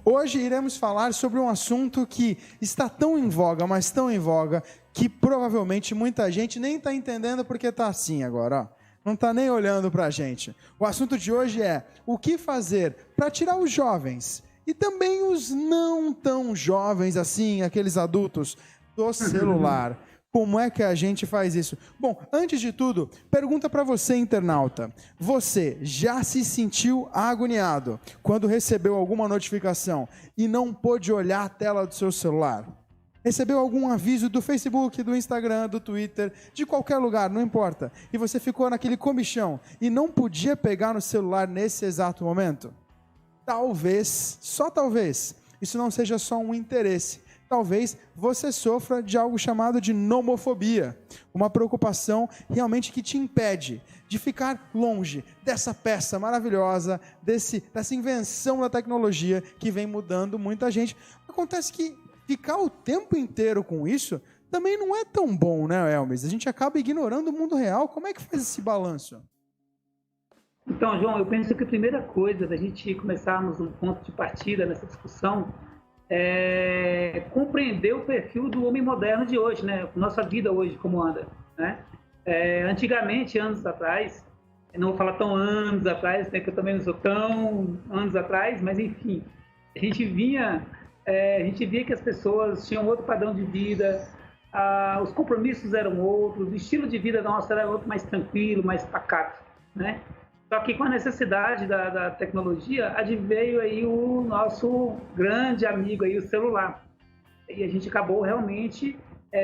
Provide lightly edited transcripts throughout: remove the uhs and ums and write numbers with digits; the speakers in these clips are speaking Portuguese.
Hoje iremos falar sobre um assunto que está tão em voga, mas tão em voga, que provavelmente muita gente nem está entendendo porque está assim agora, ó. Não está nem olhando para a gente. O assunto de hoje é o que fazer para tirar os jovens e também os não tão jovens assim, aqueles adultos, do celular. Como é que a gente faz isso? Bom, antes de tudo, pergunta para você, internauta. Você já se sentiu agoniado quando recebeu alguma notificação e não pôde olhar a tela do seu celular? Recebeu algum aviso do Facebook, do Instagram, do Twitter, de qualquer lugar, não importa. E você ficou naquele comichão e não podia pegar no celular nesse exato momento? Talvez, só talvez, isso não seja só um interesse. Talvez você sofra de algo chamado de nomofobia, uma preocupação realmente que te impede de ficar longe dessa peça maravilhosa, dessa invenção da tecnologia que vem mudando muita gente. Acontece que ficar o tempo inteiro com isso também não é tão bom, né, Elmis? A gente acaba ignorando o mundo real. Como é que faz esse balanço? Então, João, eu penso que a primeira coisa da gente começarmos um ponto de partida nessa discussão é compreender o perfil do homem moderno de hoje, né? Nossa vida hoje, como anda, né? Antigamente, anos atrás, não vou falar tão anos atrás, né, que eu também não sou tão anos atrás, mas enfim, a gente via que as pessoas tinham outro padrão de vida, os compromissos eram outros, o estilo de vida nosso era outro, mais tranquilo, mais pacato, né? Só que com a necessidade da tecnologia, adveio aí o nosso grande amigo, aí, o celular. E a gente acabou realmente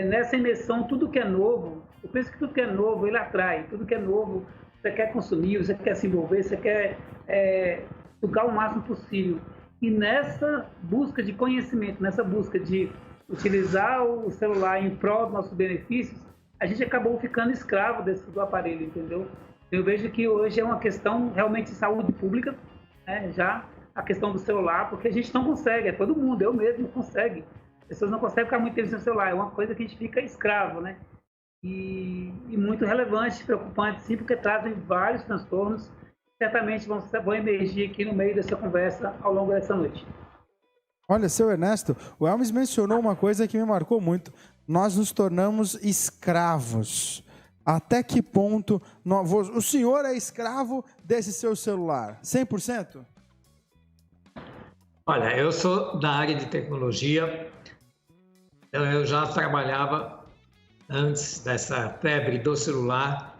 nessa imersão, tudo que é novo, eu penso que tudo que é novo, ele atrai, tudo que é novo, você quer consumir, você quer se envolver, você quer sugar o máximo possível. E nessa busca de conhecimento, nessa busca de utilizar o celular em prol dos nossos benefícios, a gente acabou ficando escravo do aparelho, entendeu? Eu vejo que hoje é uma questão realmente de saúde pública, né? Já a questão do celular, porque a gente não consegue, todo mundo, eu mesmo não consegue. As pessoas não conseguem ficar muito tempo sem o celular, é uma coisa que a gente fica escravo, né? E muito relevante, preocupante, sim, porque trazem vários transtornos, certamente vão emergir aqui no meio dessa conversa ao longo dessa noite. Olha, seu Ernesto, o Elmis mencionou uma coisa que me marcou muito. Nós nos tornamos escravos. Até que ponto o senhor é escravo desse seu celular? 100%? Olha, eu sou da área de tecnologia, eu já trabalhava antes dessa febre do celular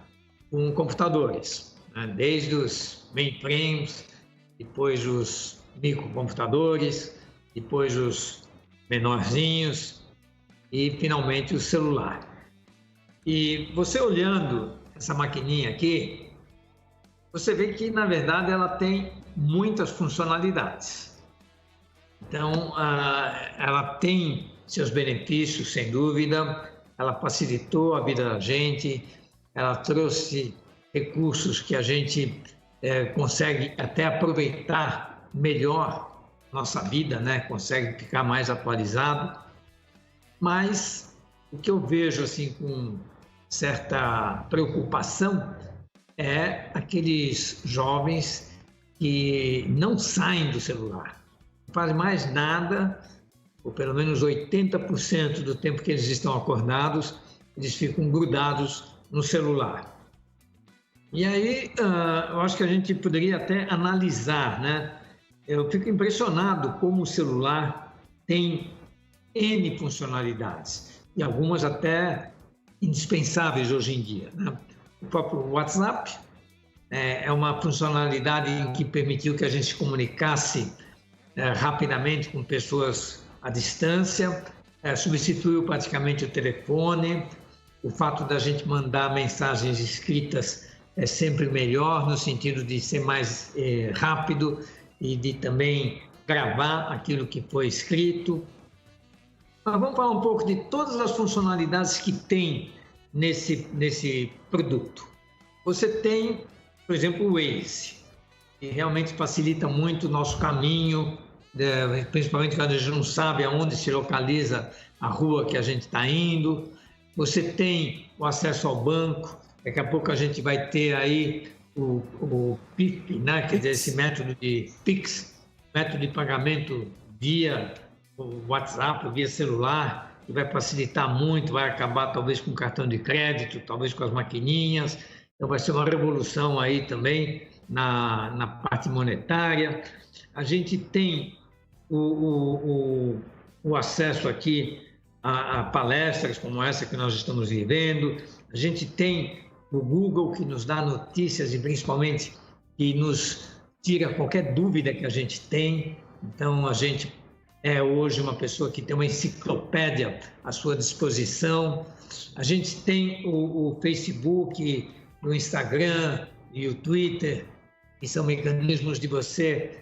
com computadores, né? Desde os mainframes, depois os microcomputadores, depois os menorzinhos e finalmente o celular. E você olhando essa maquininha aqui, você vê que, na verdade, ela tem muitas funcionalidades. Então, ela tem seus benefícios, sem dúvida, ela facilitou a vida da gente, ela trouxe recursos que a gente consegue até aproveitar melhor nossa vida, né? Consegue ficar mais atualizado. Mas o que eu vejo assim com certa preocupação é aqueles jovens que não saem do celular, não fazem mais nada, ou pelo menos 80% do tempo que eles estão acordados, eles ficam grudados no celular. E aí, eu acho que a gente poderia até analisar, né? Eu fico impressionado como o celular tem N funcionalidades, e algumas até indispensáveis hoje em dia, né? O próprio WhatsApp é uma funcionalidade que permitiu que a gente se comunicasse rapidamente com pessoas à distância, substituiu praticamente o telefone. O fato da gente mandar mensagens escritas é sempre melhor, no sentido de ser mais rápido e de também gravar aquilo que foi escrito. Mas vamos falar um pouco de todas as funcionalidades que tem nesse produto. Você tem, por exemplo, o Waze, que realmente facilita muito o nosso caminho, principalmente quando a gente não sabe aonde se localiza a rua que a gente está indo. Você tem o acesso ao banco, daqui a pouco a gente vai ter aí o PIX, né? Quer dizer, esse método de PIX, método de pagamento via o WhatsApp, via celular, que vai facilitar muito, vai acabar talvez com cartão de crédito, talvez com as maquininhas. Então vai ser uma revolução aí também na parte monetária. A gente tem o acesso aqui a palestras como essa que nós estamos vivendo. A gente tem o Google, que nos dá notícias e principalmente que nos tira qualquer dúvida que a gente tem. Então, a gente é hoje uma pessoa que tem uma enciclopédia à sua disposição. A gente tem o Facebook, o Instagram e o Twitter, que são mecanismos de você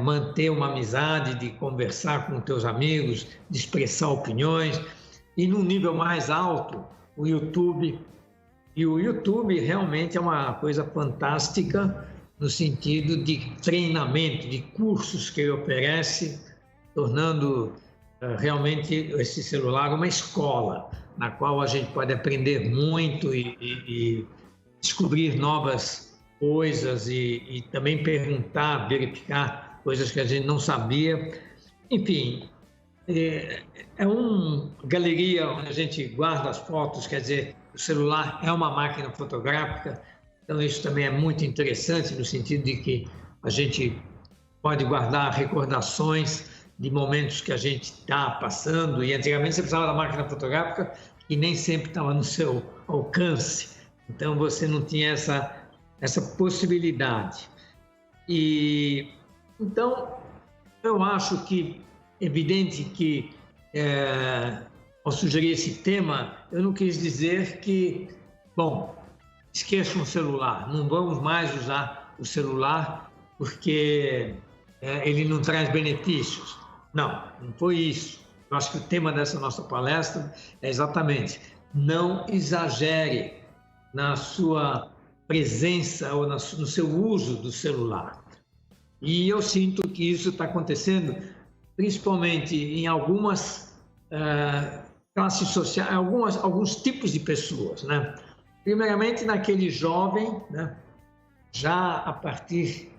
manter uma amizade, de conversar com teus amigos, de expressar opiniões. E num nível mais alto, o YouTube. E o YouTube realmente é uma coisa fantástica no sentido de treinamento, de cursos que ele oferece, tornando realmente esse celular uma escola, na qual a gente pode aprender muito e descobrir novas coisas e também perguntar, verificar coisas que a gente não sabia. Enfim, é uma galeria onde a gente guarda as fotos, quer dizer, o celular é uma máquina fotográfica, então isso também é muito interessante no sentido de que a gente pode guardar recordações de momentos que a gente está passando, e antigamente você precisava da máquina fotográfica e nem sempre estava no seu alcance, então você não tinha essa possibilidade. E então eu acho que é evidente que ao sugerir esse tema, eu não quis dizer que, bom, esqueçam o celular, não vamos mais usar o celular porque ele não traz benefícios. Não foi isso. Eu acho que o tema dessa nossa palestra é exatamente: não exagere na sua presença ou no seu uso do celular. E eu sinto que isso está acontecendo principalmente em algumas classes sociais, alguns tipos de pessoas, né? Primeiramente naquele jovem, né? Já a partir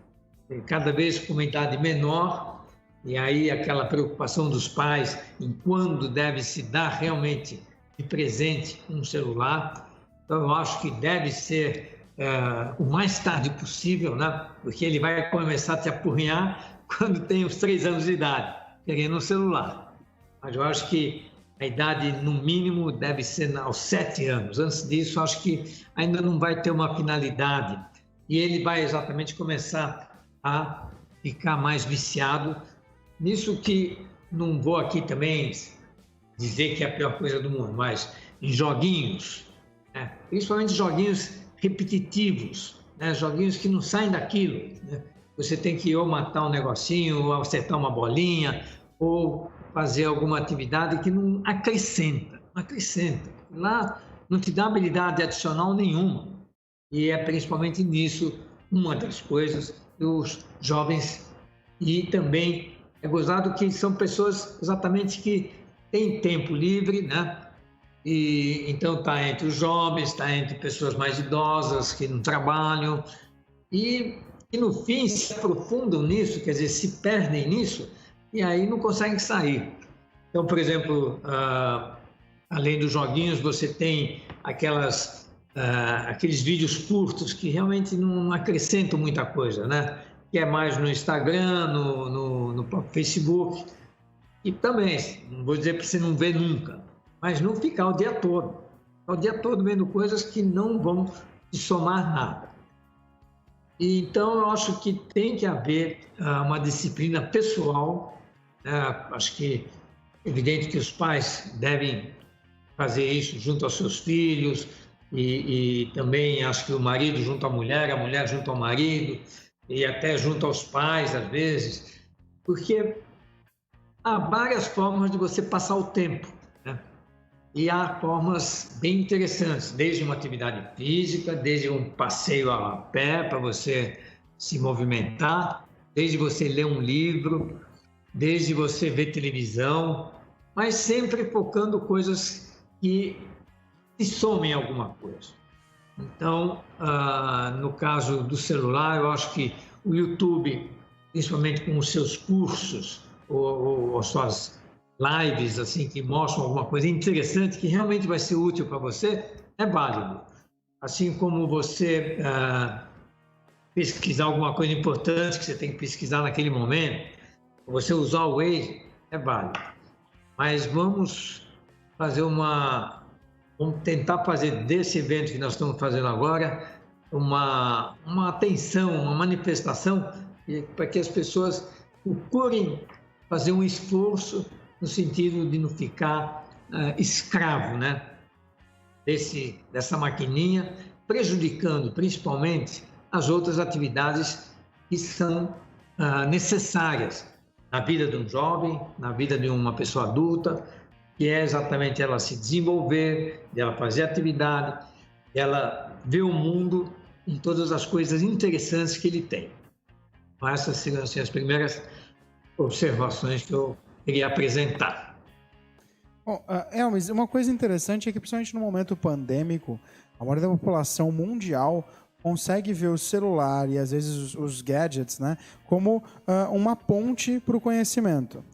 cada vez com uma idade menor, e aí aquela preocupação dos pais em quando deve se dar realmente de presente um celular. Então eu acho que deve ser o mais tarde possível, né? Porque ele vai começar a te apurrinhar quando tem os 3 anos de idade, querendo um celular. Mas eu acho que a idade, no mínimo, deve ser aos 7 anos. Antes disso, acho que ainda não vai ter uma finalidade. E ele vai exatamente começar a ficar mais viciado nisso, que não vou aqui também dizer que é a pior coisa do mundo, mas em joguinhos, né? Principalmente joguinhos repetitivos, né? Joguinhos que não saem daquilo, né? Você tem que ou matar um negocinho, ou acertar uma bolinha, ou fazer alguma atividade que não acrescenta. Lá não te dá habilidade adicional nenhuma. E é principalmente nisso uma das coisas dos jovens. E também é gozado que são pessoas exatamente que têm tempo livre, né? E então está entre os jovens, está entre pessoas mais idosas que não trabalham e no fim se aprofundam nisso, quer dizer, se perdem nisso e aí não conseguem sair. Então, por exemplo, além dos joguinhos, você tem aqueles vídeos curtos que realmente não acrescentam muita coisa, né? Que é mais no Instagram, no próprio Facebook. E também, não vou dizer para você não ver nunca, mas não ficar o dia todo. O dia todo vendo coisas que não vão te somar nada. E, então, eu acho que tem que haver uma disciplina pessoal. Acho que é evidente que os pais devem fazer isso junto aos seus filhos e também acho que o marido junto à mulher, a mulher junto ao marido e até junto aos pais, às vezes, porque há várias formas de você passar o tempo, né? E há formas bem interessantes, desde uma atividade física, desde um passeio a pé para você se movimentar, desde você ler um livro, desde você ver televisão, mas sempre focando coisas que se somem a alguma coisa. Então, no caso do celular, eu acho que o YouTube, principalmente com os seus cursos, ou suas lives assim que mostram alguma coisa interessante que realmente vai ser útil para você, é válido. Assim como você pesquisar alguma coisa importante que você tem que pesquisar naquele momento, você usar o Waze, é válido. Mas vamos tentar fazer desse evento que nós estamos fazendo agora uma atenção, uma manifestação para que as pessoas procurem fazer um esforço no sentido de não ficar escravo, né? Dessa maquininha, prejudicando principalmente as outras atividades que são necessárias na vida de um jovem, na vida de uma pessoa adulta, que é exatamente ela se desenvolver, ela fazer atividade, ela ver o mundo em todas as coisas interessantes que ele tem. Então, essas seriam assim, as primeiras observações que eu queria apresentar. Bom, Elmis, uma coisa interessante é que, principalmente no momento pandêmico, a maioria da população mundial consegue ver o celular e, às vezes, os gadgets, né, como uma ponte para o conhecimento.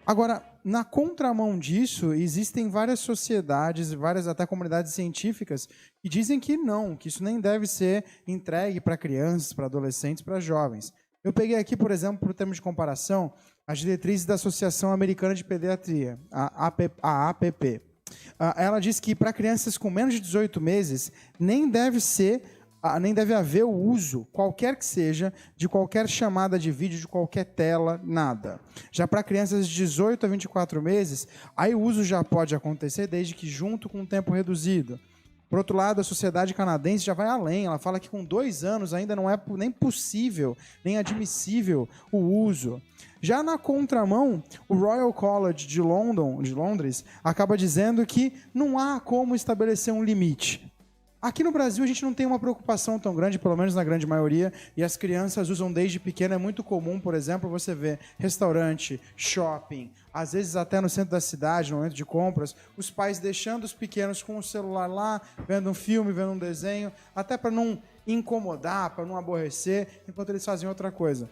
Agora, na contramão disso, existem várias sociedades, várias até comunidades científicas que dizem que não, que isso nem deve ser entregue para crianças, para adolescentes, para jovens. Eu peguei aqui, por exemplo, por termo de comparação, as diretrizes da Associação Americana de Pediatria, a APP. Ela diz que para crianças com menos de 18 meses nem deve haver o uso, qualquer que seja, de qualquer chamada de vídeo, de qualquer tela, nada. Já para crianças de 18 a 24 meses, aí o uso já pode acontecer desde que junto com um tempo reduzido. Por outro lado, a sociedade canadense já vai além. Ela fala que com 2 anos ainda não é nem possível, nem admissível o uso. Já na contramão, o Royal College de Londres, acaba dizendo que não há como estabelecer um limite. Aqui no Brasil a gente não tem uma preocupação tão grande, pelo menos na grande maioria, e as crianças usam desde pequena. É muito comum, por exemplo, você ver restaurante, shopping, às vezes até no centro da cidade, no momento de compras, os pais deixando os pequenos com o celular lá, vendo um filme, vendo um desenho, até para não incomodar, para não aborrecer, enquanto eles fazem outra coisa.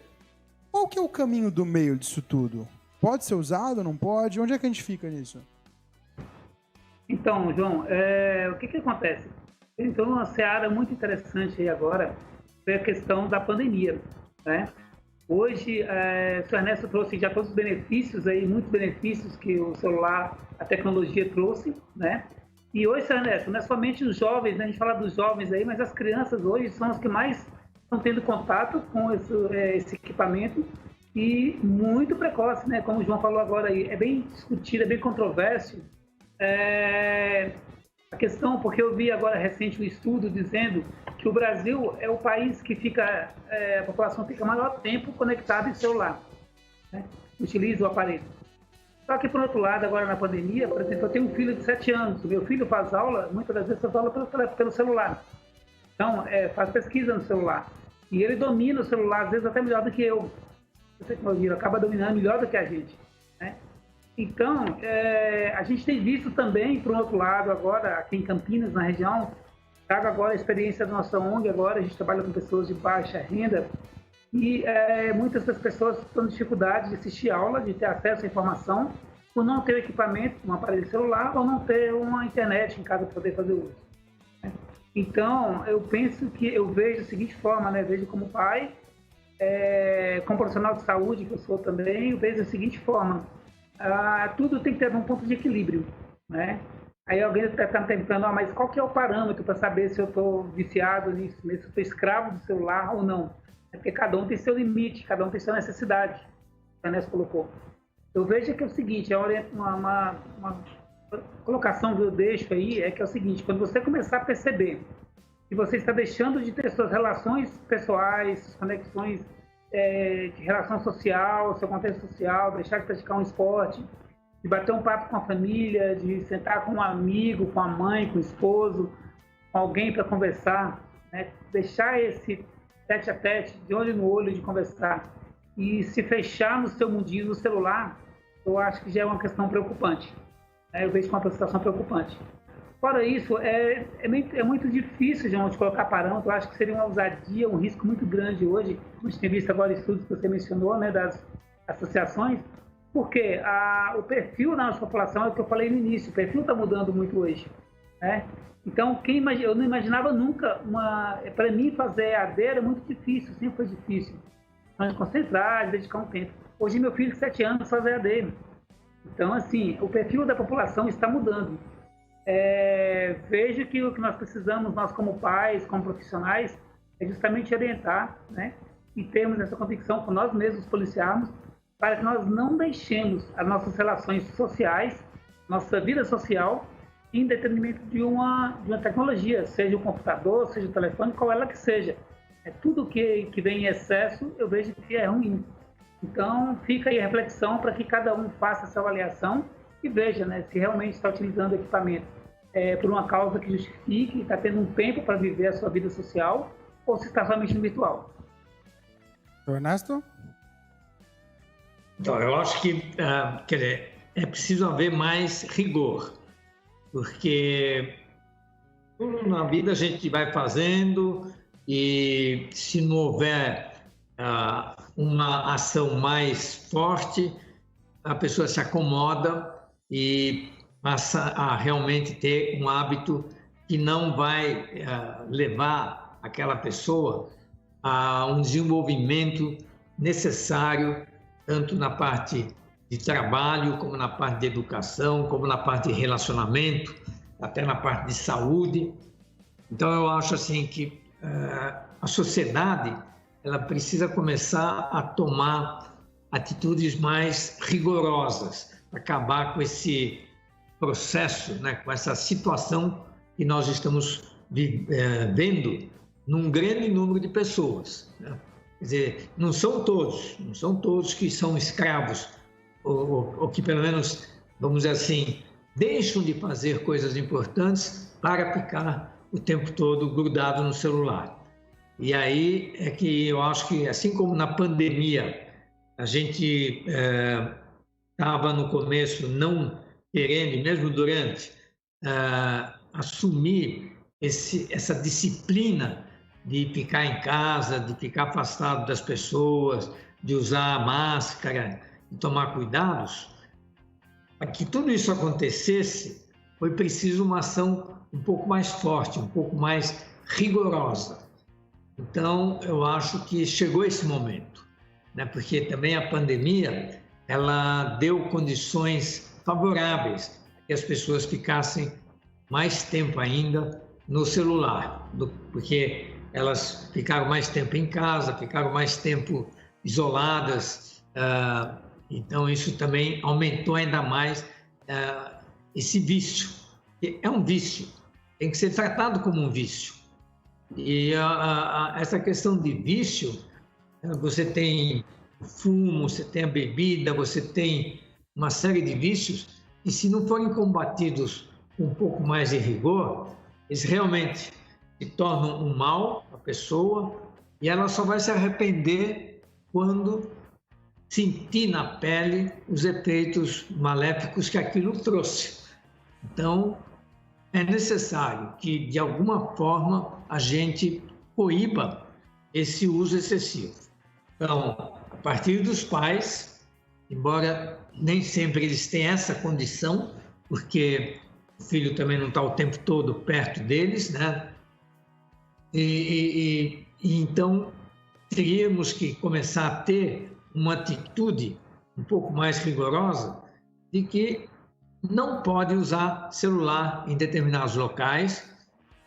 Qual que é o caminho do meio disso tudo? Pode ser usado, não pode? Onde é que a gente fica nisso? Então, João, o que acontece? Então, uma seara muito interessante aí agora foi a questão da pandemia, né? Hoje, o senhor Ernesto trouxe já todos os benefícios aí, muitos benefícios que o celular, a tecnologia trouxe, né? E hoje, senhor Ernesto, não é somente os jovens, né? A gente fala dos jovens aí, mas as crianças hoje são as que mais estão tendo contato com esse equipamento e muito precoce, né? Como o João falou agora aí, é bem discutido, é bem controverso. A questão, porque eu vi agora recente um estudo dizendo que o Brasil é o país que fica, a população fica maior tempo conectada em celular, né? Utiliza o aparelho. Só que, por outro lado, agora na pandemia, por exemplo, eu tenho um filho de 7 anos, o meu filho faz aula, muitas das vezes faz aula pelo celular. Então, faz pesquisa no celular. E ele domina o celular, às vezes até melhor do que eu. A tecnologia acaba dominando melhor do que a gente, né? Então, a gente tem visto também, por outro lado, agora, aqui em Campinas, na região, trago agora a experiência da nossa ONG, agora a gente trabalha com pessoas de baixa renda, e muitas das pessoas estão em dificuldade de assistir aula, de ter acesso à informação, por não ter equipamento, um aparelho celular, ou não ter uma internet em casa para poder fazer uso, né? Então, eu vejo da seguinte forma, né? Vejo como pai, como profissional de saúde, que eu sou também, eu vejo da seguinte forma: tudo tem que ter um ponto de equilíbrio, né? Aí alguém está me perguntando, mas qual que é o parâmetro para saber se eu estou viciado nisso, se eu estou escravo do celular ou não? É porque cada um tem seu limite, cada um tem sua necessidade, que a Inês colocou. Eu vejo que é o seguinte, uma colocação que eu deixo aí é que é o seguinte: quando você começar a perceber que você está deixando de ter suas relações pessoais, conexões de relação social, seu contexto social, deixar de praticar um esporte, de bater um papo com a família, de sentar com um amigo, com a mãe, com o esposo, com alguém para conversar, né? Deixar esse tete a tete, de olho no olho, de conversar, e se fechar no seu mundinho, no celular, eu acho que já é uma questão preocupante, né? Eu vejo uma situação preocupante. Fora isso, é muito difícil, João, de colocar parâmetro. Eu acho que seria uma ousadia, um risco muito grande hoje. A gente tem visto agora estudos que você mencionou, né, das associações. Porque o perfil da nossa população é o que eu falei no início, o perfil está mudando muito hoje, né? Então, eu não imaginava nunca, para mim fazer EAD era muito difícil, sempre foi difícil. Mas concentrar, dedicar um tempo. Hoje meu filho de 7 anos faz EAD. Então, assim, o perfil da população está mudando. Vejo que o que nós precisamos, nós como pais, como profissionais, é justamente orientar, né? E termos essa convicção com nós mesmos policiarmos, para que nós não deixemos as nossas relações sociais, nossa vida social, em detrimento de uma tecnologia, seja o computador, seja o telefone, qual ela que seja. Tudo que vem em excesso, eu vejo que é ruim. Então, fica aí a reflexão para que cada um faça essa avaliação e veja, né, se realmente está utilizando o equipamento por uma causa que justifique, está tendo um tempo para viver a sua vida social, ou se está somente no virtual. Ernesto? Então, eu acho que quer dizer, é preciso haver mais rigor, porque tudo na vida a gente vai fazendo e se não houver uma ação mais forte, a pessoa se acomoda e passa a realmente ter um hábito que não vai levar aquela pessoa a um desenvolvimento necessário, tanto na parte de trabalho, como na parte de educação, como na parte de relacionamento, até na parte de saúde. Então, eu acho assim que a sociedade ela precisa começar a tomar atitudes mais rigorosas, acabar com esse processo, né, com essa situação que nós estamos vendo num grande número de pessoas, né? Quer dizer, não são todos que são escravos, ou que pelo menos, vamos dizer assim, deixam de fazer coisas importantes para ficar o tempo todo grudado no celular. E aí é que eu acho que, assim como na pandemia, a gente estava no começo não querendo, mesmo durante, assumir essa disciplina de ficar em casa, de ficar afastado das pessoas, de usar máscara, de tomar cuidados. Para que tudo isso acontecesse, foi preciso uma ação um pouco mais forte, um pouco mais rigorosa. Então, eu acho que chegou esse momento, né? Porque também a pandemia ela deu condições favoráveis para que as pessoas ficassem mais tempo ainda no celular, porque elas ficaram mais tempo em casa, ficaram mais tempo isoladas, então isso também aumentou ainda mais esse vício. É um vício, tem que ser tratado como um vício. E essa questão de vício, você tem fumo, você tem a bebida, você tem uma série de vícios, e se não forem combatidos com um pouco mais de rigor, eles realmente se tornam um mal à pessoa e ela só vai se arrepender quando sentir na pele os efeitos maléficos que aquilo trouxe. Então, é necessário que, de alguma forma, a gente coíba esse uso excessivo. Então, a partir dos pais, embora nem sempre eles tenham essa condição, porque o filho também não está o tempo todo perto deles, né? Então, teríamos que começar a ter uma atitude um pouco mais rigorosa de que não pode usar celular em determinados locais.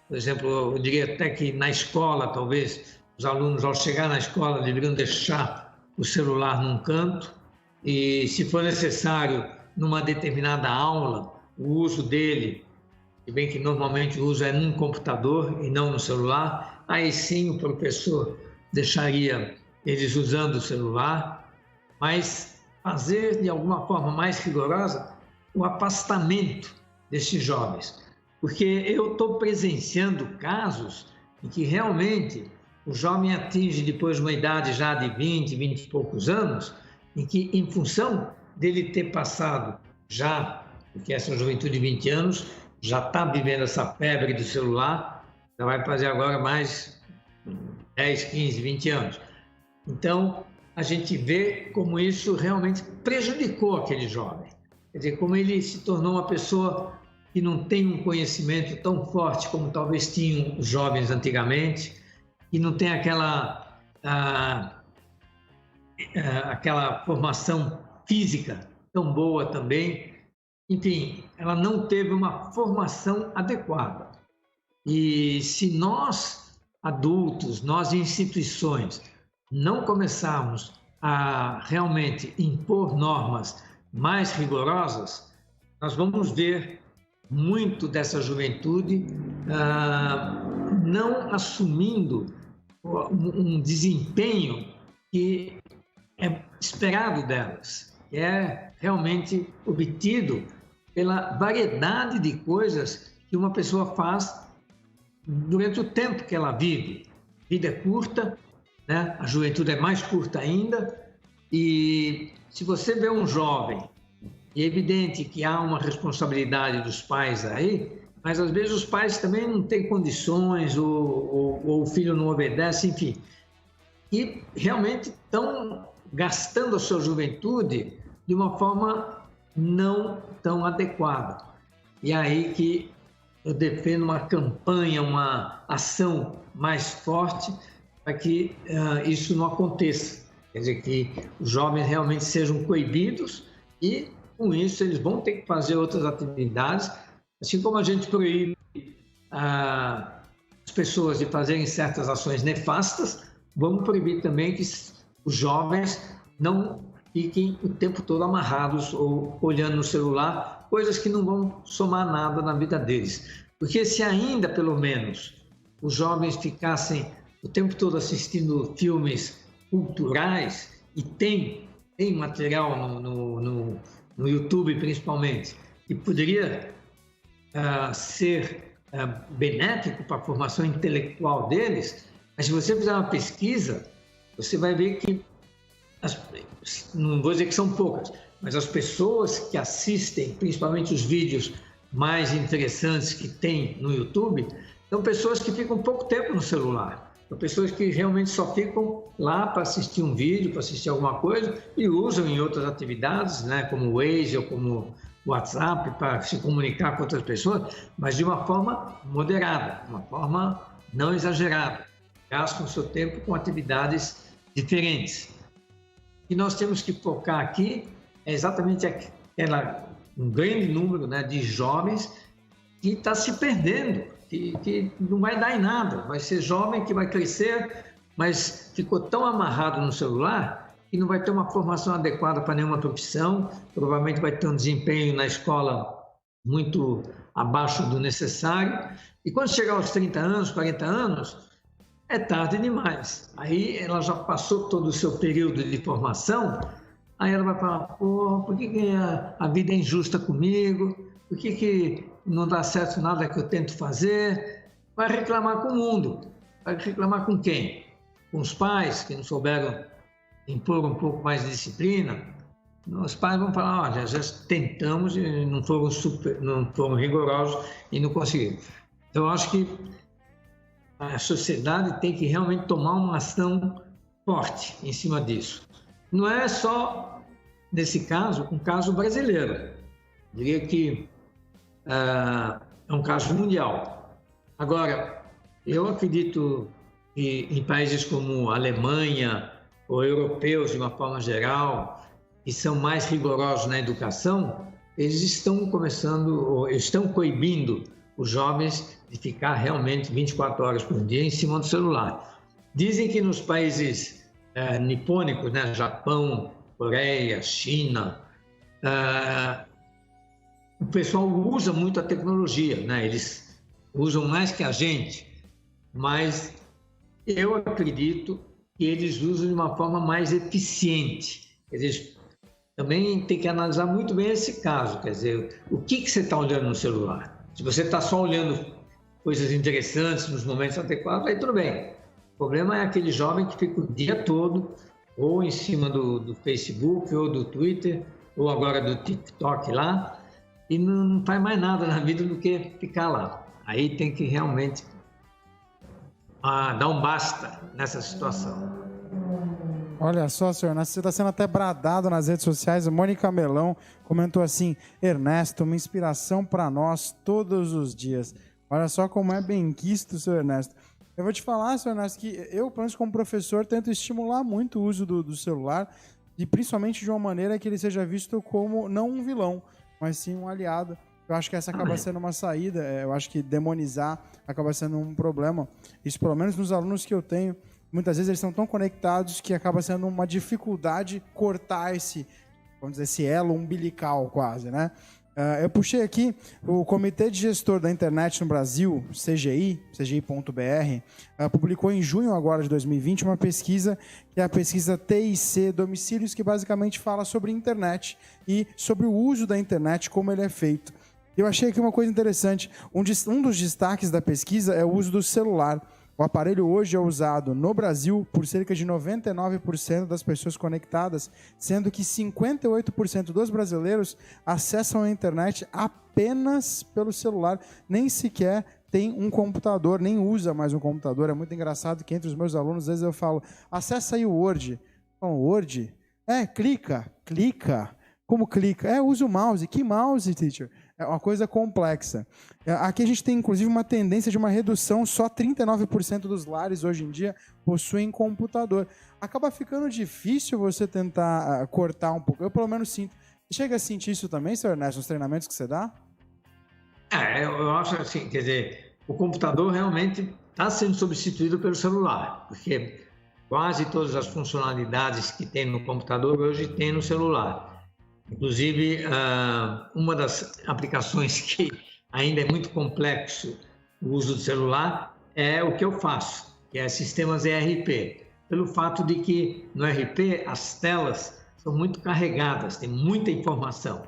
Por exemplo, eu diria até que na escola, talvez, os alunos, ao chegar na escola, deveriam deixar o celular num canto e, se for necessário, numa determinada aula, o uso dele, se bem que normalmente o uso é num computador e não no celular, aí sim o professor deixaria eles usando o celular, mas fazer de alguma forma mais rigorosa o afastamento desses jovens. Porque eu estou presenciando casos em que realmente o jovem atinge depois de uma idade já de 20 e poucos anos, em que, em função dele ter passado já, porque essa juventude de 20 anos já está vivendo essa febre do celular, já vai fazer agora mais 10, 15, 20 anos. Então, a gente vê como isso realmente prejudicou aquele jovem. Quer dizer, como ele se tornou uma pessoa que não tem um conhecimento tão forte como talvez tinham os jovens antigamente, e não tem aquela formação física tão boa também. Enfim, ela não teve uma formação adequada. E se nós, adultos, nós instituições, não começarmos a realmente impor normas mais rigorosas, nós vamos ver muito dessa juventude não assumindo um desempenho que é esperado delas, que é realmente obtido pela variedade de coisas que uma pessoa faz durante o tempo que ela vive. A vida é curta, né? A juventude é mais curta ainda, e se você vê um jovem, é evidente que há uma responsabilidade dos pais aí, mas às vezes os pais também não têm condições, ou o filho não obedece, enfim. E realmente estão gastando a sua juventude de uma forma não tão adequada. E aí que eu defendo uma campanha, uma ação mais forte para que isso não aconteça. Quer dizer, que os jovens realmente sejam coibidos e, com isso, eles vão ter que fazer outras atividades, assim como a gente proíbe as pessoas de fazerem certas ações nefastas, vamos proibir também que os jovens não fiquem o tempo todo amarrados ou olhando no celular, coisas que não vão somar nada na vida deles. Porque se ainda, pelo menos, os jovens ficassem o tempo todo assistindo filmes culturais, e tem material no YouTube principalmente, que poderia ser benéfico para a formação intelectual deles, mas se você fizer uma pesquisa, você vai ver que, não vou dizer que são poucas, mas as pessoas que assistem, principalmente os vídeos mais interessantes que tem no YouTube, são pessoas que ficam pouco tempo no celular. São pessoas que realmente só ficam lá para assistir um vídeo, para assistir alguma coisa, e usam em outras atividades, né, como o Waze ou como o WhatsApp, para se comunicar com outras pessoas, mas de uma forma moderada, uma forma não exagerada. Gastam o seu tempo com atividades diferentes. E nós temos que focar aqui é exatamente um grande número, né, de jovens que está se perdendo, que não vai dar em nada, vai ser jovem que vai crescer, mas ficou tão amarrado no celular que não vai ter uma formação adequada para nenhuma profissão, provavelmente vai ter um desempenho na escola muito abaixo do necessário, e quando chegar aos 30 anos, 40 anos, é tarde demais. Aí ela já passou todo o seu período de formação, aí ela vai falar, pô, por que a vida é injusta comigo? Por que não dá certo nada que eu tento fazer? Vai reclamar com o mundo. Vai reclamar com quem? Com os pais, que não souberam impor um pouco mais de disciplina? Os pais vão falar, olha, já tentamos e não foram rigorosos e não conseguiram. Então, eu acho que a sociedade tem que realmente tomar uma ação forte em cima disso. Não é só, nesse caso, um caso brasileiro. Eu diria que é um caso mundial. Agora, eu acredito que em países como a Alemanha ou europeus, de uma forma geral, que são mais rigorosos na educação, eles estão estão coibindo os jovens de ficar realmente 24 horas por dia em cima do celular. Dizem que nos países nipônicos, né, Japão, Coreia, China, o pessoal usa muito a tecnologia, né? Eles usam mais que a gente, mas eu acredito que eles usam de uma forma mais eficiente. Eles também tem que analisar muito bem esse caso, quer dizer, o que você está olhando no celular? Se você está só olhando coisas interessantes nos momentos adequados, aí tudo bem. O problema é aquele jovem que fica o dia todo ou em cima do Facebook, ou do Twitter, ou agora do TikTok lá, e não faz mais nada na vida do que ficar lá. Aí tem que realmente dar um basta nessa situação. Olha só, senhor Ernesto, você está sendo até bradado nas redes sociais. A Mônica Melão comentou assim: Ernesto, uma inspiração para nós todos os dias. Olha só como é benquisto, senhor Ernesto. Eu vou te falar, senhor Ernesto, que eu, pelo menos como professor, tento estimular muito o uso do celular, e principalmente de uma maneira que ele seja visto como não um vilão, mas sim um aliado. Eu acho que essa acaba sendo uma saída. Eu acho que demonizar acaba sendo um problema. Isso, pelo menos nos alunos que eu tenho, muitas vezes eles estão tão conectados que acaba sendo uma dificuldade cortar esse, vamos dizer, esse elo umbilical quase, né? Eu puxei aqui o Comitê de Gestor da Internet no Brasil, CGI.br, publicou em junho agora de 2020 uma pesquisa, que é a pesquisa TIC Domicílios, que basicamente fala sobre internet e sobre o uso da internet, como ele é feito. Eu achei aqui uma coisa interessante. Um dos destaques da pesquisa é o uso do celular. O aparelho hoje é usado no Brasil por cerca de 99% das pessoas conectadas, sendo que 58% dos brasileiros acessam a internet apenas pelo celular, nem sequer tem um computador, nem usa mais um computador. É muito engraçado que entre os meus alunos, às vezes eu falo, acessa aí o Word. Falam, Word? Clica. Como clica? Usa o mouse. Que mouse, teacher? É uma coisa complexa. Aqui a gente tem, inclusive, uma tendência de uma redução. Só 39% dos lares, hoje em dia, possuem computador. Acaba ficando difícil você tentar cortar um pouco. Eu, pelo menos, sinto. Você chega a sentir isso também, senhor Ernesto, nos treinamentos que você dá? Eu acho assim, quer dizer, o computador realmente está sendo substituído pelo celular, porque quase todas as funcionalidades que tem no computador hoje tem no celular. Inclusive, uma das aplicações que ainda é muito complexo o uso do celular é o que eu faço, que é sistemas ERP. Pelo fato de que no ERP as telas são muito carregadas, tem muita informação.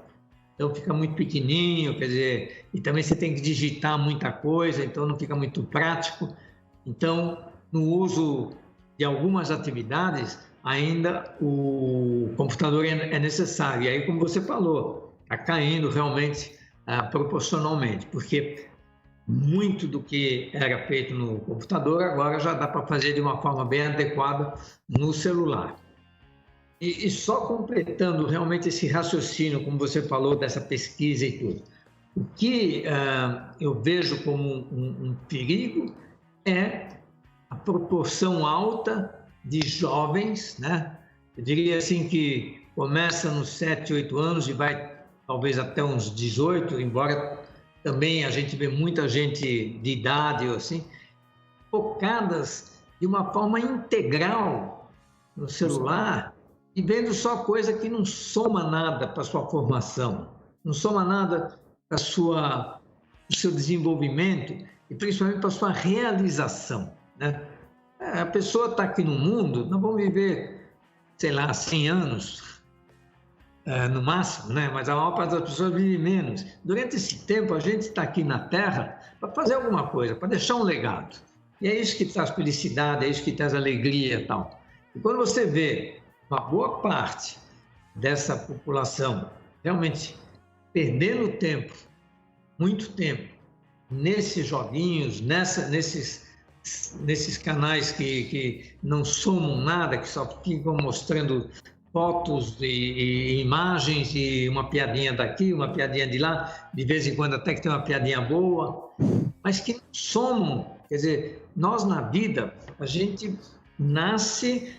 Então fica muito pequenininho, quer dizer, e também você tem que digitar muita coisa, então não fica muito prático. Então, no uso de algumas atividades, ainda o computador é necessário. E aí, como você falou, está caindo realmente proporcionalmente, porque muito do que era feito no computador agora já dá para fazer de uma forma bem adequada no celular. E só completando realmente esse raciocínio, como você falou, dessa pesquisa e tudo, o que eu vejo como um perigo é a proporção alta de jovens, né? Eu diria assim que começa nos 7, 8 anos e vai talvez até uns 18, embora também a gente vê muita gente de idade assim, focadas de uma forma integral no celular e vendo só coisa que não soma nada para a sua formação, não soma nada para o seu desenvolvimento e principalmente para a sua realização, né? A pessoa está aqui no mundo, nós vamos viver, sei lá, 100 anos, no máximo, né? Mas a maior parte das pessoas vive menos. Durante esse tempo, a gente está aqui na Terra para fazer alguma coisa, para deixar um legado. E é isso que traz felicidade, é isso que traz alegria e tal. E quando você vê uma boa parte dessa população realmente perdendo tempo, muito tempo, nesses joguinhos, nesses canais que não somam nada, que só ficam mostrando fotos e imagens e uma piadinha daqui, uma piadinha de lá, de vez em quando até que tem uma piadinha boa, mas que não somam. Quer dizer, nós na vida, a gente nasce,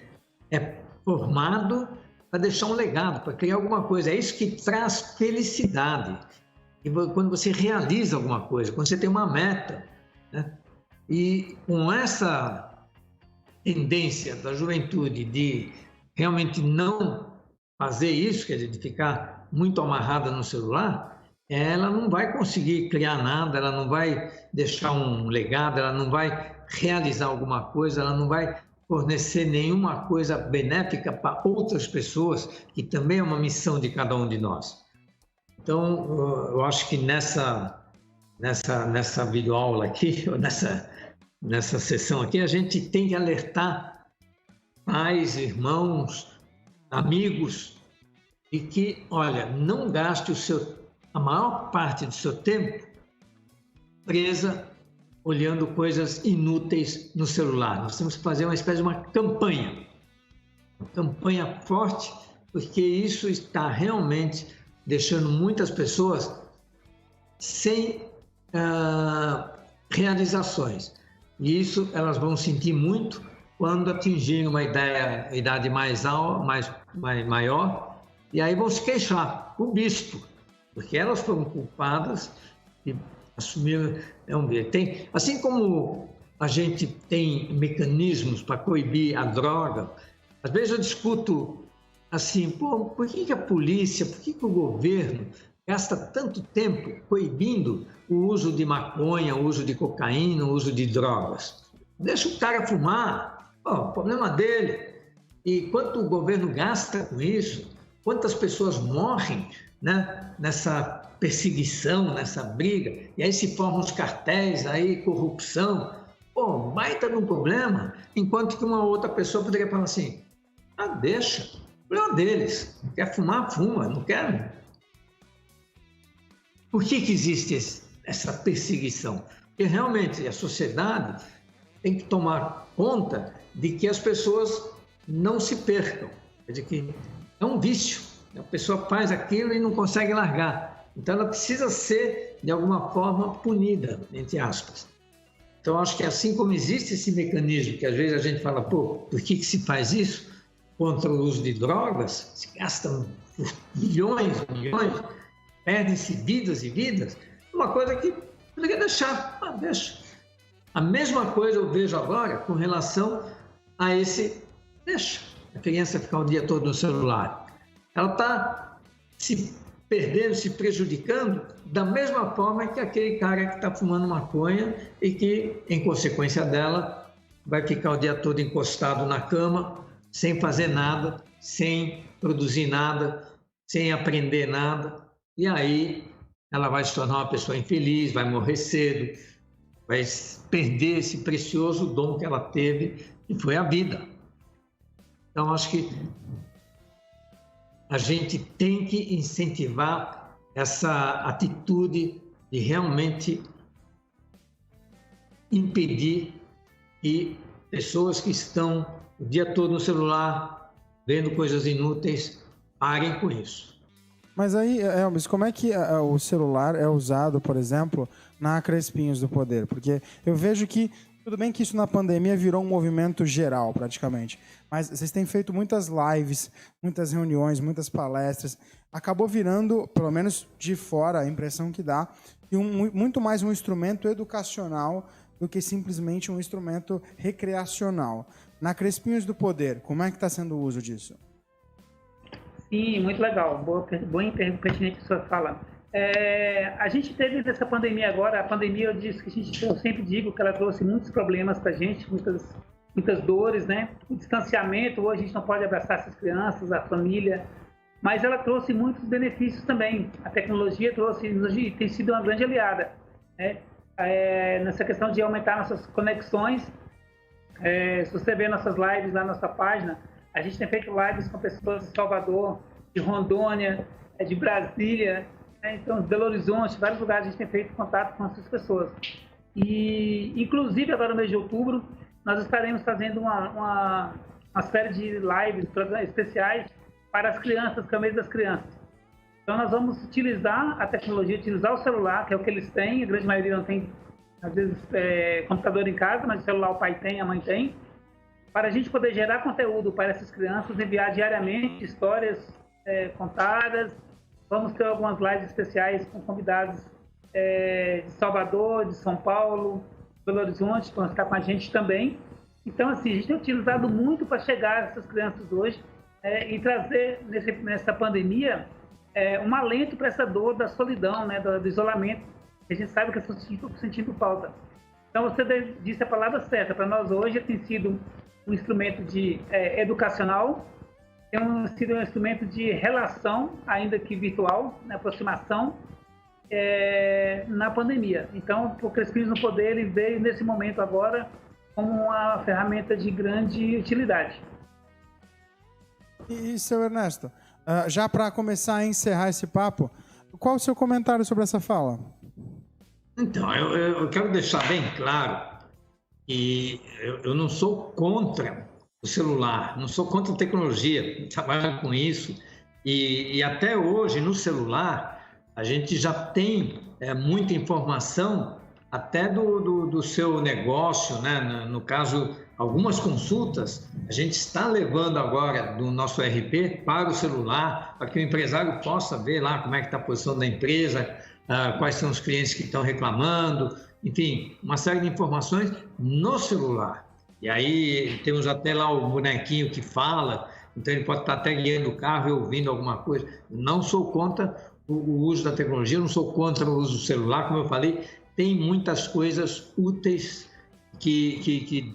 é formado para deixar um legado, para criar alguma coisa. É isso que traz felicidade. E quando você realiza alguma coisa, quando você tem uma meta, né? E com essa tendência da juventude de realmente não fazer isso, quer dizer, de ficar muito amarrada no celular, ela não vai conseguir criar nada, ela não vai deixar um legado, ela não vai realizar alguma coisa, ela não vai fornecer nenhuma coisa benéfica para outras pessoas, que também é uma missão de cada um de nós. Então, eu acho que nessa videoaula aqui, ou nessa sessão aqui, a gente tem que alertar pais, irmãos, amigos, de que, olha, não gaste a maior parte do seu tempo presa olhando coisas inúteis no celular. Nós temos que fazer uma espécie de uma campanha campanha forte, porque isso está realmente deixando muitas pessoas sem realizações. E isso elas vão sentir muito quando atingirem uma idade mais maior, e aí vão se queixar com o bispo, porque elas foram culpadas e assumiram. Assim como a gente tem mecanismos para coibir a droga, às vezes eu discuto assim, por que a polícia, por que o governo gasta tanto tempo coibindo o uso de maconha, o uso de cocaína, o uso de drogas? Deixa o cara fumar, o problema dele. E quanto o governo gasta com isso, quantas pessoas morrem, né, nessa perseguição, nessa briga, e aí se formam os cartéis, aí corrupção, baita de um problema, enquanto que uma outra pessoa poderia falar assim, deixa, o problema deles, quer fumar, fuma, não quer. Por que existe essa perseguição? Porque realmente a sociedade tem que tomar conta de que as pessoas não se percam, de que é um vício, a pessoa faz aquilo e não consegue largar, então ela precisa ser de alguma forma punida, entre aspas. Então acho que assim como existe esse mecanismo que às vezes a gente fala, por que se faz isso contra o uso de drogas, se gastam milhões, perdem-se vidas e vidas, uma coisa que poderia deixar, deixa. A mesma coisa eu vejo agora com relação a esse deixa a criança ficar o dia todo no celular. Ela está se perdendo, se prejudicando da mesma forma que aquele cara que está fumando maconha e que, em consequência dela, vai ficar o dia todo encostado na cama, sem fazer nada, sem produzir nada, sem aprender nada. E aí ela vai se tornar uma pessoa infeliz, vai morrer cedo, vai perder esse precioso dom que ela teve, que foi a vida. Então, acho que a gente tem que incentivar essa atitude de realmente impedir que pessoas que estão o dia todo no celular, vendo coisas inúteis, parem com isso. Mas aí, Elvis, como é que o celular é usado, por exemplo, na Crespinhos do Poder? Porque eu vejo que, tudo bem que isso na pandemia virou um movimento geral, praticamente, mas vocês têm feito muitas lives, muitas reuniões, muitas palestras, acabou virando, pelo menos de fora, a impressão que dá, muito mais um instrumento educacional do que simplesmente um instrumento recreacional. Na Crespinhos do Poder, como é que está sendo o uso disso? Sim, muito legal. Boa pertinente que o senhor fala. A gente teve nessa pandemia agora, a pandemia eu sempre digo que ela trouxe muitos problemas para a gente, muitas dores, né? O distanciamento, hoje a gente não pode abraçar essas crianças, a família, mas ela trouxe muitos benefícios também. A tecnologia tem sido uma grande aliada, né? Nessa questão de aumentar nossas conexões. Se você ver nossas lives lá na nossa página, a gente tem feito lives com pessoas de Salvador, de Rondônia, de Brasília, né? Então, de Belo Horizonte, vários lugares a gente tem feito contato com essas pessoas. E, inclusive, agora no mês de outubro, nós estaremos fazendo uma série de lives especiais para as crianças, que é o mês das crianças. Então, nós vamos utilizar a tecnologia, utilizar o celular, que é o que eles têm, a grande maioria não tem, às vezes, computador em casa, mas o celular o pai tem, a mãe tem, para a gente poder gerar conteúdo para essas crianças, enviar diariamente histórias contadas. Vamos ter algumas lives especiais com convidados de Salvador, de São Paulo, Belo Horizonte, que vão estar com a gente também. Então, assim, a gente tem utilizado muito para chegar a essas crianças hoje e trazer, nessa pandemia, um alento para essa dor da solidão, né, do isolamento, que a gente sabe que as pessoas estão sentindo falta. Então, você disse a palavra certa. Para nós hoje tem sido um instrumento educacional, tem sido um instrumento de relação, ainda que virtual, né, aproximação, na pandemia. Então, o Crespinhos no Poder ele veio nesse momento agora como uma ferramenta de grande utilidade. E seu Ernesto, já para começar a encerrar esse papo, qual o seu comentário sobre essa fala? Então, eu quero deixar bem claro que eu não sou contra o celular, não sou contra a tecnologia, trabalho com isso. E até hoje, no celular, a gente já tem muita informação até do seu negócio, né? No caso, algumas consultas, a gente está levando agora do nosso RP para o celular, para que o empresário possa ver lá como é que está a posição da empresa, quais são os clientes que estão reclamando, enfim, uma série de informações no celular. E aí temos até lá o bonequinho que fala, então ele pode estar até guiando o carro e ouvindo alguma coisa. Não sou contra o uso da tecnologia, não sou contra o uso do celular, como eu falei, tem muitas coisas úteis que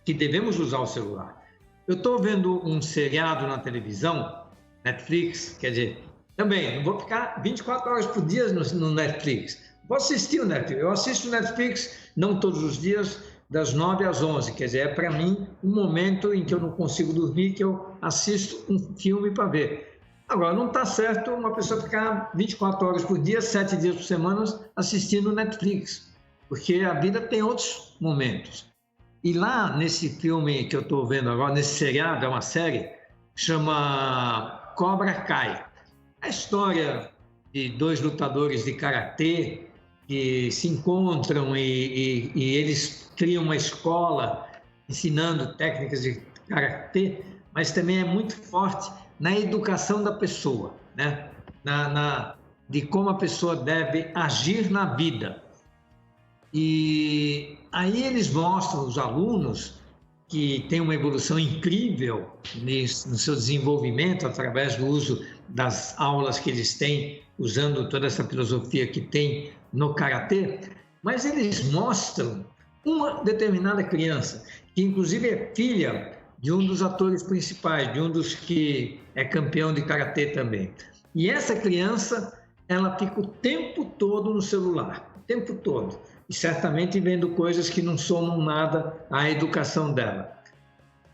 devemos usar o celular. Eu estou vendo um seriado na televisão, Netflix, quer dizer, também não vou ficar 24 horas por dia no Netflix. Vou assistir o Netflix. Eu assisto o Netflix não todos os dias, das 9 às 11, quer dizer, é para mim um momento em que eu não consigo dormir, que eu assisto um filme para ver. Agora, não está certo uma pessoa ficar 24 horas por dia, 7 dias por semana, assistindo Netflix, porque a vida tem outros momentos. E lá, nesse filme que eu estou vendo agora, nesse seriado, é uma série, chama Cobra Kai. A história de 2 lutadores de karatê que se encontram e eles criam uma escola ensinando técnicas de karatê, mas também é muito forte na educação da pessoa, né? De como a pessoa deve agir na vida. E aí eles mostram os alunos que têm uma evolução incrível no seu desenvolvimento através do uso das aulas que eles têm, usando toda essa filosofia que tem no karatê, mas eles mostram uma determinada criança, que inclusive é filha de um dos atores principais, de um dos que é campeão de karatê também. E essa criança, ela fica o tempo todo no celular, o tempo todo, e certamente vendo coisas que não somam nada à educação dela.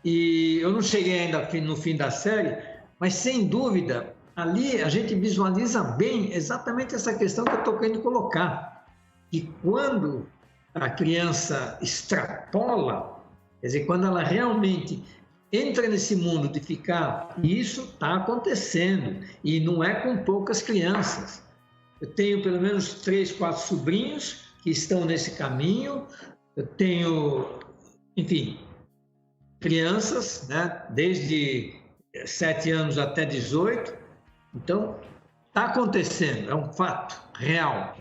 E eu não cheguei ainda no fim da série, mas sem dúvida, ali a gente visualiza bem exatamente essa questão que eu estou querendo colocar, que quando a criança extrapola, quer dizer, quando ela realmente entra nesse mundo de ficar, e isso está acontecendo, e não é com poucas crianças. Eu tenho pelo menos 3, 4 sobrinhos que estão nesse caminho, eu tenho, enfim, crianças, né, desde 7 anos até 18, então está acontecendo, é um fato real.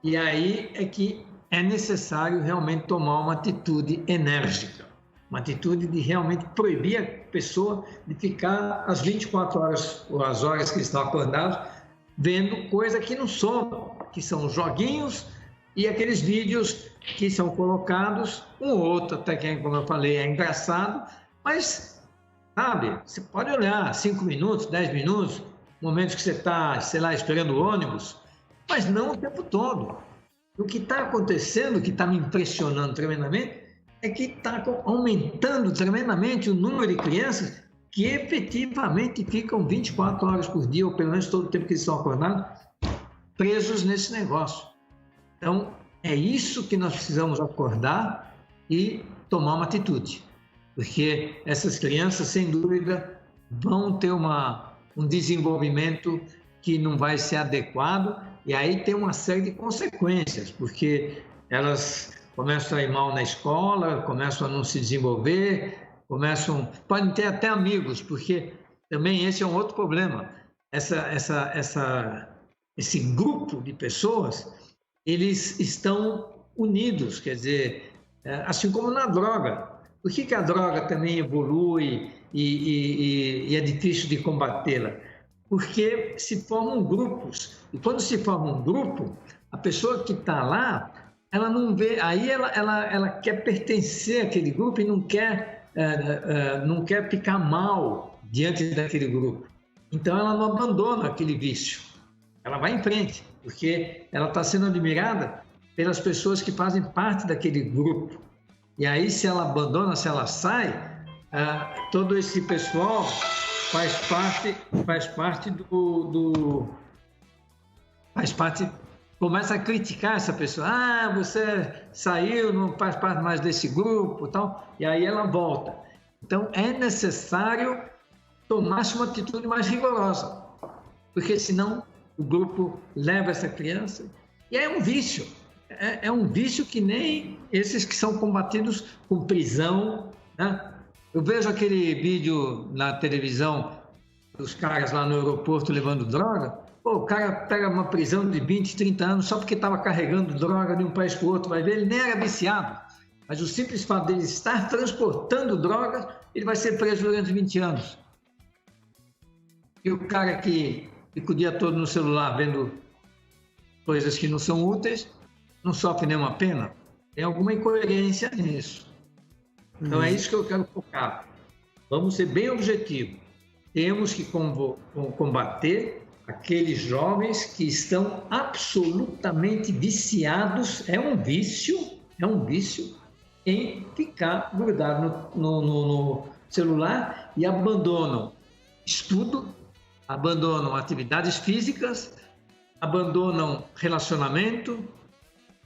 E aí é que é necessário realmente tomar uma atitude enérgica, uma atitude de realmente proibir a pessoa de ficar as 24 horas, ou as horas que estão acordados, vendo coisa que não somam, que são joguinhos e aqueles vídeos que são colocados, um ou outro, até que, como eu falei, é engraçado, mas, sabe, você pode olhar 5 minutos, 10 minutos, momentos que você está, sei lá, esperando o ônibus, mas não o tempo todo. O que está acontecendo, o que está me impressionando tremendamente, é que está aumentando tremendamente o número de crianças que efetivamente ficam 24 horas por dia, ou pelo menos todo o tempo que eles estão acordados, presos nesse negócio. Então, é isso que nós precisamos acordar e tomar uma atitude, porque essas crianças, sem dúvida, vão ter um desenvolvimento que não vai ser adequado, e aí tem uma série de consequências, porque elas começam a ir mal na escola, começam a não se desenvolver, podem ter até amigos, porque também esse é um outro problema. Esse grupo de pessoas, eles estão unidos, quer dizer, assim como na droga. Por que a droga também evolui e é difícil de combatê-la? Porque se formam grupos, e quando se forma um grupo, a pessoa que está lá, ela não vê, aí ela quer pertencer àquele grupo e não quer ficar mal diante daquele grupo. Então ela não abandona aquele vício, ela vai em frente, porque ela está sendo admirada pelas pessoas que fazem parte daquele grupo. E aí, se ela abandona, se ela sai, todo esse pessoal começa a criticar essa pessoa. Você saiu, não faz parte mais desse grupo, tal. E aí ela volta. Então, é necessário tomar-se uma atitude mais rigorosa, porque senão o grupo leva essa criança e é um vício. É um vício que nem esses que são combatidos com prisão, né? Eu vejo aquele vídeo na televisão dos caras lá no aeroporto levando droga. Pô, o cara pega uma prisão de 20, 30 anos só porque estava carregando droga de um país para o outro. Vai ver, ele nem era viciado. Mas o simples fato dele estar transportando drogas, ele vai ser preso durante 20 anos. E o cara que fica o dia todo no celular vendo coisas que não são úteis, não sofre nenhuma pena. Tem alguma incoerência nisso. Então é isso que eu quero focar. Vamos ser bem objetivos. Temos que combater aqueles jovens que estão absolutamente viciados. É um vício em ficar grudado no celular e abandonam estudo, abandonam atividades físicas, abandonam relacionamento,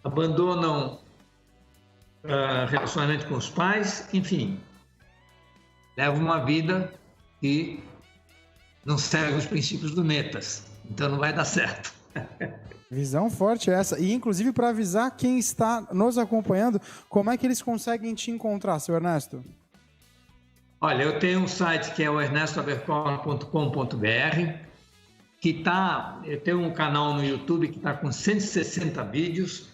abandonam relacionamento com os pais, enfim, levam uma vida que não segue os princípios do Metas, então não vai dar certo. Visão forte essa. E, inclusive, para avisar quem está nos acompanhando, como é que eles conseguem te encontrar, seu Ernesto? Olha, eu tenho um site que é o ernestoabercorn.com.br, eu tenho um canal no YouTube que está com 160 vídeos,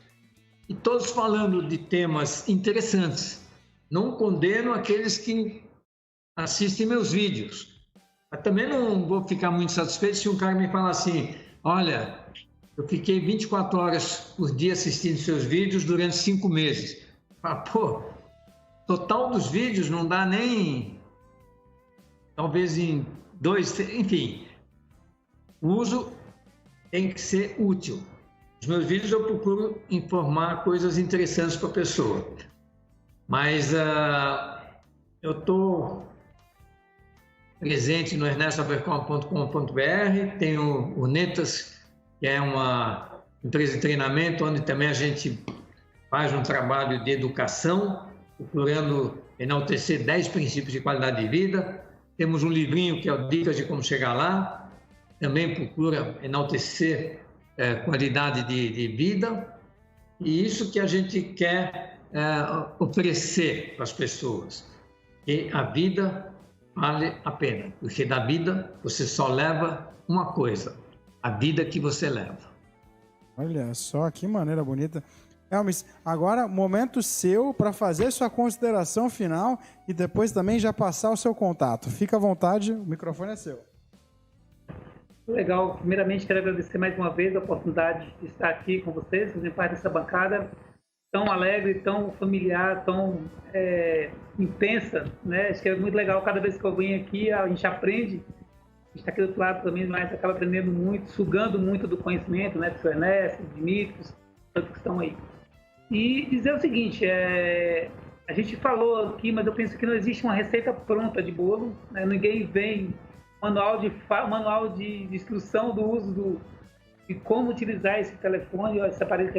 e todos falando de temas interessantes. Não condeno aqueles que assistem meus vídeos, mas também não vou ficar muito satisfeito se um cara me falar assim, olha, eu fiquei 24 horas por dia assistindo seus vídeos durante 5 meses. Pô, total dos vídeos não dá nem, talvez em 2, enfim, o uso tem que ser útil. Os meus vídeos eu procuro informar coisas interessantes para a pessoa, mas eu estou presente no ernestoabercorn.com.br, tenho o Netas, que é uma empresa de treinamento, onde também a gente faz um trabalho de educação, procurando enaltecer 10 princípios de qualidade de vida. Temos um livrinho que é o Dicas de Como Chegar Lá, também procura enaltecer qualidade de vida, e isso que a gente quer oferecer para as pessoas, que a vida vale a pena, porque da vida você só leva uma coisa, a vida que você leva. Olha só, que maneira bonita. Elmis, agora momento seu para fazer sua consideração final e depois também já passar o seu contato. Fica à vontade, o microfone é seu. Legal. Primeiramente, quero agradecer mais uma vez a oportunidade de estar aqui com vocês, fazendo parte dessa bancada tão alegre, tão familiar, tão intensa, né? Acho que é muito legal. Cada vez que eu venho aqui, a gente aprende. A gente está aqui do outro lado também, mas acaba aprendendo muito, sugando muito do conhecimento, né? Do seu Ernesto, de Dimitrios, todos que estão aí. E dizer o seguinte, a gente falou aqui, mas eu penso que não existe uma receita pronta de bolo, né? Ninguém vem manual de instrução do uso de como utilizar esse telefone, ou esse aparelho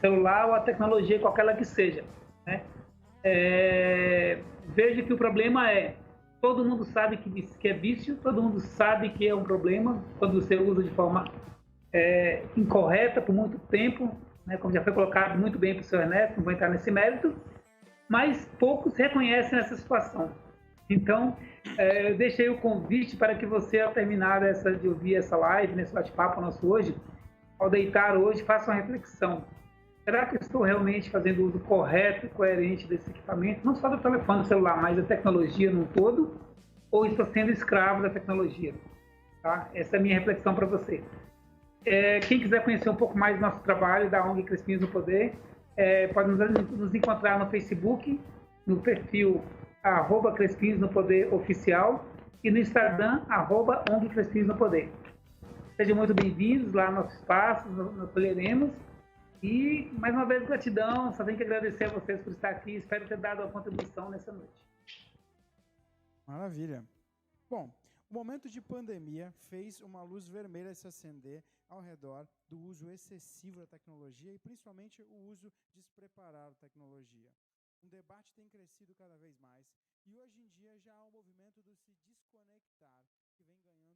celular, ou a tecnologia, qualquer ela que seja, né? Veja que o problema todo mundo sabe que é vício, todo mundo sabe que é um problema quando você usa de forma incorreta por muito tempo, né? Como já foi colocado muito bem para o seu Ernesto, não vou entrar nesse mérito, mas poucos reconhecem essa situação. Então, eu deixei o convite para que você, ao terminar de ouvir essa live, nesse bate-papo nosso hoje, ao deitar hoje, faça uma reflexão. Será que eu estou realmente fazendo o uso correto e coerente desse equipamento? Não só do telefone celular, mas da tecnologia no todo? Ou estou sendo escravo da tecnologia? Tá? Essa é a minha reflexão para você. Quem quiser conhecer um pouco mais do nosso trabalho, da ONG Crespins no Poder, pode nos encontrar no Facebook, no perfil @Crespins no Poder Oficial e no Instagram, @ONG Crespins no Poder. Sejam muito bem-vindos lá no nosso espaço, nos acolheremos. E, mais uma vez, gratidão. Só tenho que agradecer a vocês por estar aqui. Espero ter dado a contribuição nessa noite. Maravilha. Bom, o momento de pandemia fez uma luz vermelha se acender ao redor do uso excessivo da tecnologia e, principalmente, o uso despreparado da tecnologia. Um debate tem crescido cada vez mais E hoje em dia já há o movimento do se desconectar, que vem ganhando